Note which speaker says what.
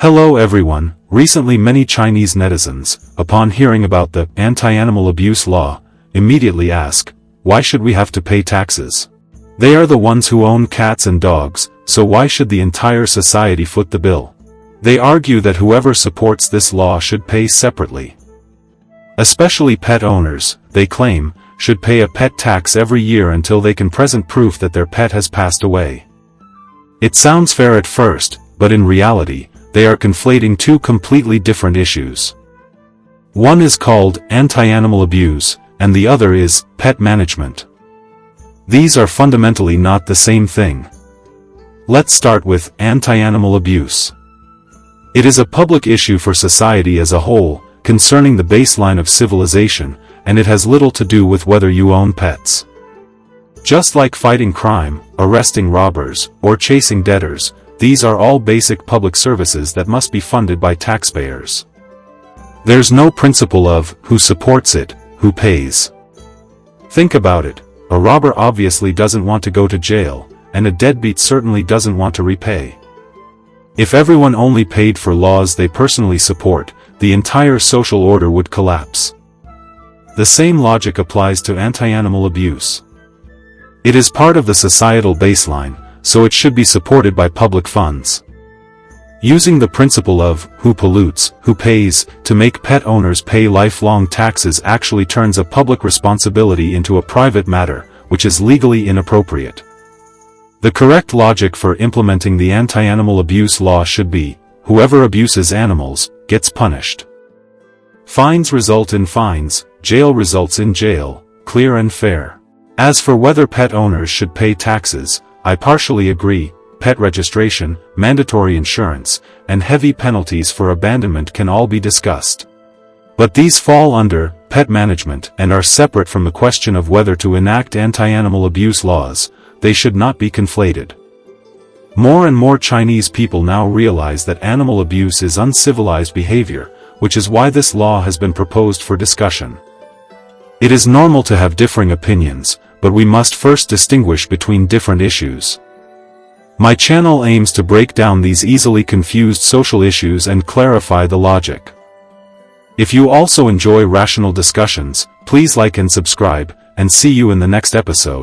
Speaker 1: Hello everyone. Recently many Chinese netizens, upon hearing about the anti-animal abuse law, immediately ask, why should we have to pay taxes? They are the ones who own cats and dogs, so why should the entire society foot the bill? They argue that whoever supports this law should pay separately. Especially pet owners, they claim, should pay a pet tax every year until they can present proof that their pet has passed away. It sounds fair at first, but in reality, they are conflating two completely different issues. One is called anti-animal abuse, and the other is pet management. These are fundamentally not the same thing. Let's start with anti-animal abuse. It is a public issue for society as a whole, concerning the baseline of civilization, and it has little to do with whether you own pets. Just like fighting crime, arresting robbers, or chasing debtors, these are all basic public services that must be funded by taxpayers. There's no principle of who supports it, who pays. Think about it, a robber obviously doesn't want to go to jail, and a deadbeat certainly doesn't want to repay. If everyone only paid for laws they personally support, the entire social order would collapse. The same logic applies to anti-animal abuse. It is part of the societal baseline, so it should be supported by public funds. Using the principle of who pollutes, who pays, to make pet owners pay lifelong taxes actually turns a public responsibility into a private matter, which is legally inappropriate. The correct logic for implementing the anti-animal abuse law should be, whoever abuses animals, gets punished. Fines result in fines, jail results in jail, clear and fair. As for whether pet owners should pay taxes, I partially agree. Pet registration, mandatory insurance, and heavy penalties for abandonment can all be discussed. But these fall under pet management and are separate from the question of whether to enact anti-animal abuse laws. They should not be conflated. More and more Chinese people now realize that animal abuse is uncivilized behavior, which is why this law has been proposed for discussion. It is normal to have differing opinions, but we must first distinguish between different issues. My channel aims to break down these easily confused social issues and clarify the logic. If you also enjoy rational discussions, please like and subscribe, and see you in the next episode.